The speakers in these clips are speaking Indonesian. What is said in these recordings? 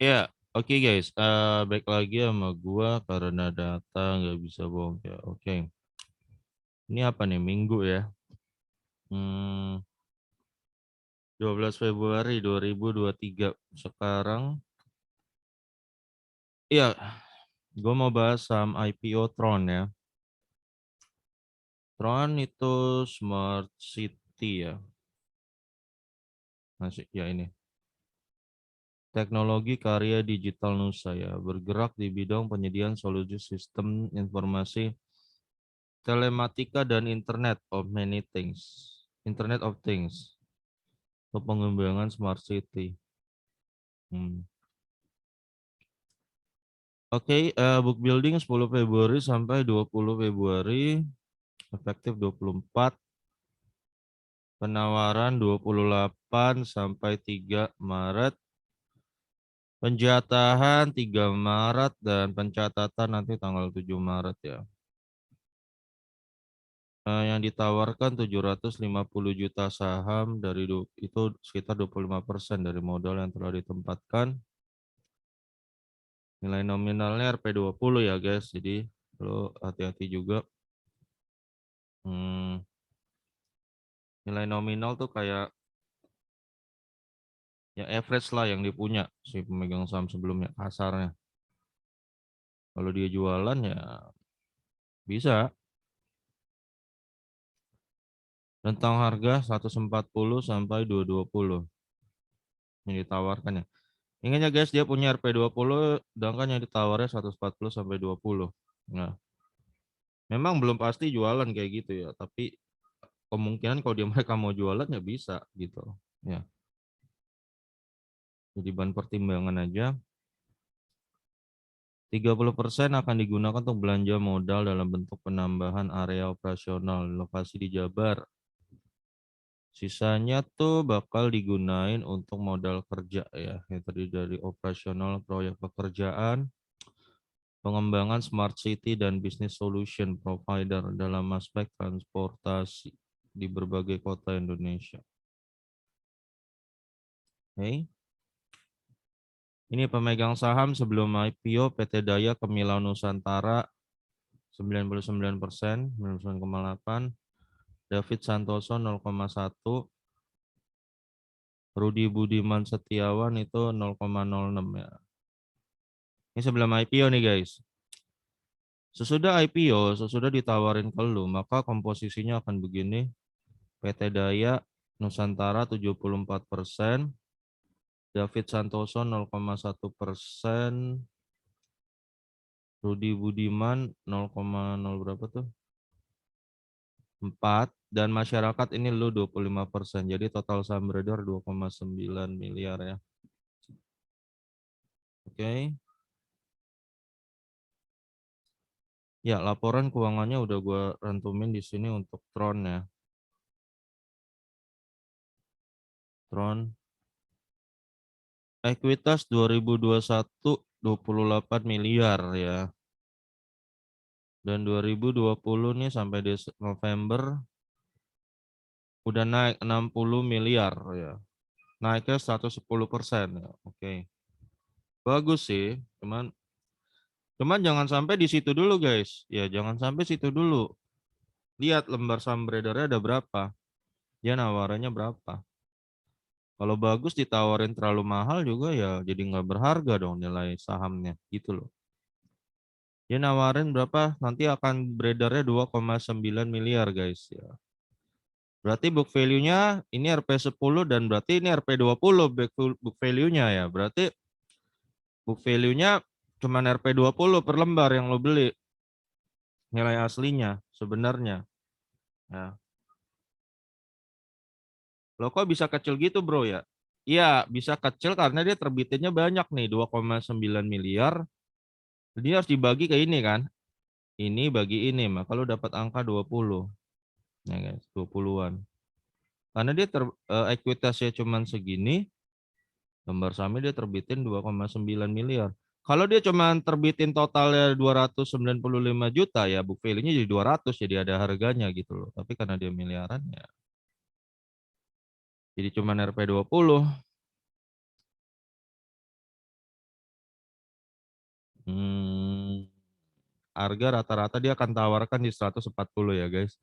Ya, oke guys. Baik lagi sama gua karena data nggak bisa bohong ya. Oke. Ini apa nih? Minggu ya. 12 Februari 2023. Sekarang, iya, gua mau bahas saham IPO Tron ya. Tron itu Smart City ya. Masih ya ini. Teknologi karya digital Nusa ya. Bergerak di bidang penyediaan solusi sistem informasi telematika dan Internet of Many Things. Internet of Things. Untuk pengembangan Smart City. Hmm. Oke, book building 10 Februari sampai 20 Februari, efektif 24, penawaran 28 sampai 3 Maret, penjatahan 3 Maret, dan pencatatan nanti tanggal 7 Maret ya. Yang ditawarkan 750 juta saham dari itu sekitar 25% dari modal yang telah ditempatkan. Nilai nominalnya Rp20 ya guys, jadi lo hati-hati juga. Nilai nominal tuh kayak ya average lah yang dipunya si pemegang saham sebelumnya kasarnya. Kalau dia jualan ya bisa. Rentang harga 140 sampai 220 yang ditawarkan ya. Ingatnya guys, dia punya Rp20, sedangkan yang ditawarnya 140 sampai 20. Nah, memang belum pasti jualan kayak gitu ya, tapi kemungkinan kalau dia mereka mau jualan ya bisa gitu. Ya, jadi bahan pertimbangan aja. 30% akan digunakan untuk belanja modal dalam bentuk penambahan area operasional lokasi di Jabar. Sisanya tuh bakal digunain untuk modal kerja ya, yang terdiri dari operasional proyek pekerjaan, pengembangan smart city dan business solution provider dalam aspek transportasi di berbagai kota Indonesia. Oke. Ini pemegang saham sebelum IPO PT Daya Kemilau Nusantara 99%, 99,8. David Santoso 0,1, Rudi Budiman Setiawan itu 0,06 ya. Ini sebelum IPO nih guys. Sesudah IPO, sesudah ditawarin ke lu, maka komposisinya akan begini. PT Daya Nusantara 74%, David Santoso 0,1%, Rudi Budiman 0,0 berapa tuh? 4, dan masyarakat ini lu 25%. Jadi total saham beredar 2,9 miliar ya. Oke. Ya, laporan keuangannya udah gue rantumin di sini untuk Tron ya. Tron. Ekuitas 2021 28 miliar ya. Dan 2020 nih sampai November udah naik 60 miliar ya. Naiknya 110% ya. Oke. Bagus sih, cuman jangan sampai di situ dulu guys. Ya, jangan sampai situ dulu. Lihat lembar saham beredarnya ada berapa. Dia nawarannya berapa. Kalau bagus ditawarin terlalu mahal juga ya jadi nggak berharga dong nilai sahamnya gitu loh. Dia nawarin berapa? Nanti akan beredarnya 2,9 miliar guys ya. Berarti book value-nya ini Rp10 dan berarti ini Rp20 book value-nya ya. Berarti book value-nya cuma Rp20 per lembar yang lo beli. Nilai aslinya sebenarnya. Ya. Lo kok bisa kecil gitu bro ya? Iya bisa kecil karena dia terbitinnya banyak nih 2,9 miliar. Dia harus dibagi ke ini kan. Ini bagi ini maka lo dapat angka 20. Ya guys, 20-an. Karena dia ekuitasnya cuma segini, lembar sahamnya dia terbitin 2,9 miliar. Kalau dia cuma terbitin totalnya 295 juta ya book value-nya jadi 200 jadi ada harganya gitu loh. Tapi karena dia miliaran ya jadi cuma Rp20. Harga rata-rata dia akan tawarkan di 140 ya guys.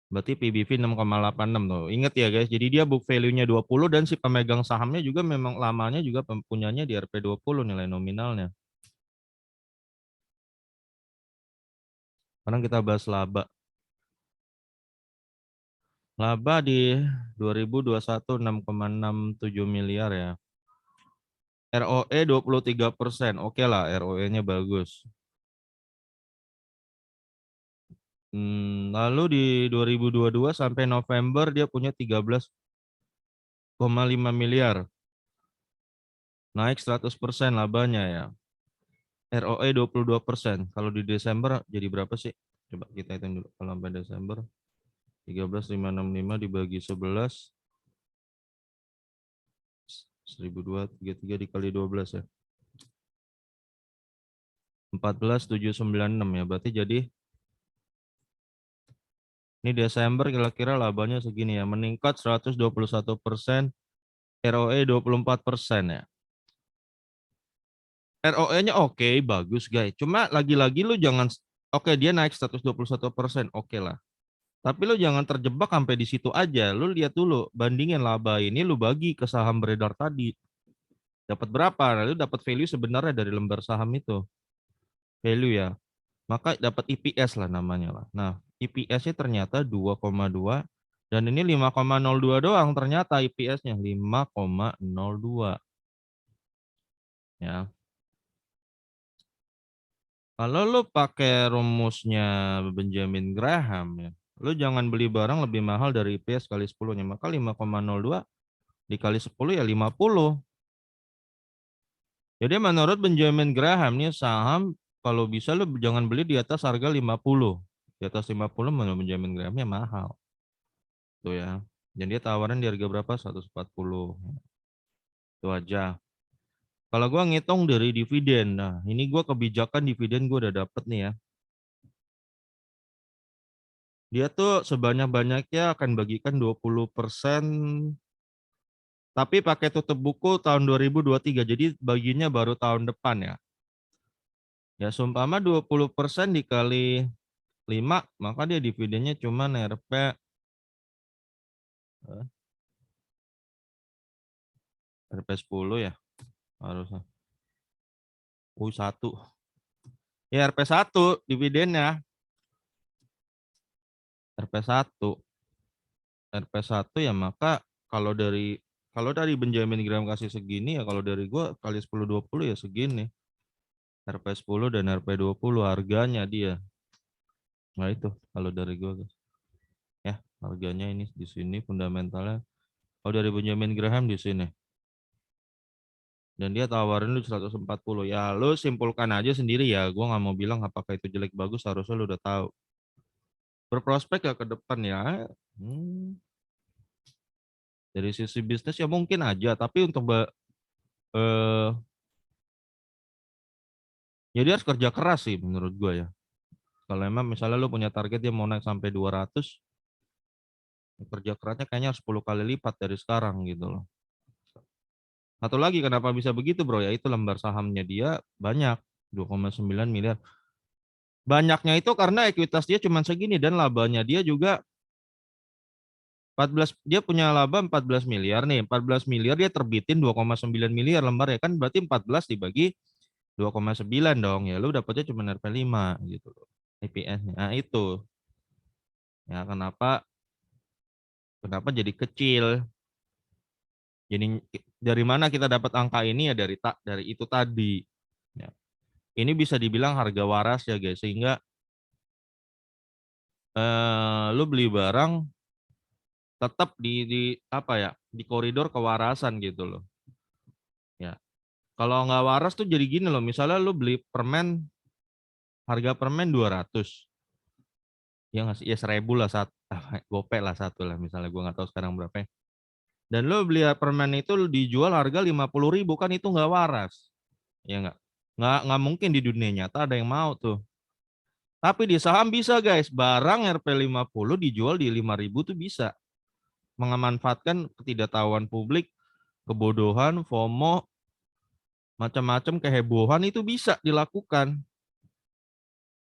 Berarti PBV 6,86 tuh. Ingat ya guys, jadi dia book value-nya 20 dan si pemegang sahamnya juga memang lamanya juga punyanya di RP20 nilai nominalnya. Sekarang kita bahas laba. Laba di 2021 6,67 miliar ya. ROE 23%. Oke lah, ROE-nya bagus. Lalu di 2022 sampai November dia punya 13,5 miliar. Naik 100% labanya ya. ROE 22%. Kalau di Desember jadi berapa sih? Coba kita hitung dulu. Kalau sampai Desember 13.565 dibagi 11 1.233 dikali 12 ya. 14.796 ya. Berarti jadi ini Desember kira-kira labanya segini ya. Meningkat 121%. ROE 24% ya. ROE-nya oke, bagus guys. Cuma lagi-lagi lu jangan, oke dia naik 121%, oke lah. Tapi lu jangan terjebak sampai di situ aja. Lu lihat dulu, bandingin laba ini lu bagi ke saham beredar tadi. Dapat berapa? Lalu dapat value sebenarnya dari lembar saham itu. Value ya. Maka dapat EPS lah namanya lah. Nah, EPS-nya ternyata 2,2 dan ini 5,02 doang ternyata EPS-nya 5,02. Ya. Kalau lu pakai rumusnya Benjamin Graham ya, lu jangan beli barang lebih mahal dari IPS kali 10-nya. Maka 5,02 dikali 10 ya 50. Jadi menurut Benjamin Graham nih saham kalau bisa lu jangan beli di atas harga 50. Di atas 50 menurut Benjamin Grahamnya mahal. Tuh ya. Dan dia tawaran di harga berapa? 140. Itu aja. Kalau gua ngitung dari dividen. Nah, ini gua kebijakan dividen gua udah dapet nih ya. Dia tuh sebanyak-banyaknya akan bagikan 20%, tapi pakai tutup buku tahun 2023. Jadi baginya baru tahun depan ya. Ya seumpama 20% dikali 5, maka dia dividennya cuma RP 10 ya harusnya. 1. Ya RP1 dividennya. RP1. RP1 ya maka kalau dari Benjamin Graham kasih segini ya kalau dari gua kali 10 20 ya segini. RP10 dan RP20 harganya dia. Nah itu kalau dari gua guys. Ya, harganya ini di sini fundamentalnya. Kalau dari Benjamin Graham di sini. Dan dia tawarin lu 140. Ya lu simpulkan aja sendiri ya. Gua nggak mau bilang apakah itu jelek bagus, harusnya lu udah tahu. Berprospek ya ke depan ya. Dari sisi bisnis ya mungkin aja, tapi untuk ya dia harus kerja keras sih menurut gua ya. Kalau emang misalnya lu punya target dia mau naik sampai 200, kerja kerasnya kayaknya harus 10 kali lipat dari sekarang gitu loh. Satu lagi kenapa bisa begitu bro ya itu lembar sahamnya dia banyak 2,9 miliar. Banyaknya itu karena ekuitas dia cuma segini dan labanya dia juga 14, dia punya laba 14 miliar nih. 14 miliar dia terbitin 2,9 miliar lembar ya kan berarti 14 dibagi 2,9 dong ya lu dapatnya cuma RP5 gitu loh. EPS-nya. Nah itu. Ya kenapa jadi kecil? Jadi dari mana kita dapat angka ini ya dari itu tadi. Ya. Ini bisa dibilang harga waras ya guys sehingga lu beli barang tetap di apa ya di koridor kewarasan gitu loh. Ya kalau nggak waras tuh jadi gini loh. Misalnya lu beli permen harga permen 200 ya nggak sih ya 1.000 lah satu gopek lah satu lah misalnya gua nggak tahu sekarang berapa ya. Dan lu beli permen itu dijual harga 50.000 kan itu nggak waras ya nggak mungkin di dunia nyata ada yang mau tuh. Tapi di saham bisa guys, barang RP50 dijual di 5.000 tuh bisa. Memanfaatkan ketidaktahuan publik, kebodohan, FOMO, macam-macam kehebohan itu bisa dilakukan.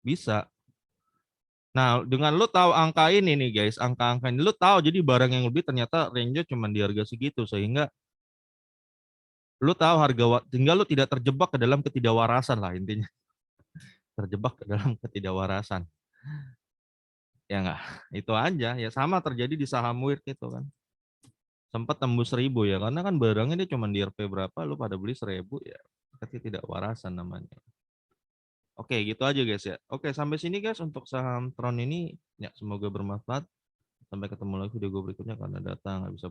Bisa. Nah, dengan lu tahu angka ini nih guys, angka-angka ini lu tahu jadi barang yang lebih ternyata range-nya cuma di harga segitu sehingga lu tahu tinggal lu tidak terjebak ke dalam ketidakwarasan lah intinya. Terjebak ke dalam ketidakwarasan. Ya enggak? Itu aja. Ya sama terjadi di saham WIRT itu kan. Sempat tembus 1.000 ya karena kan barangnya dia cuma di RP berapa lu pada beli 1.000 ya. Ketidakwarasan namanya. Oke, gitu aja guys ya. Oke, sampai sini guys untuk saham Tron ini. Ya, semoga bermanfaat. Sampai ketemu lagi video gue berikutnya karena data nggak bisa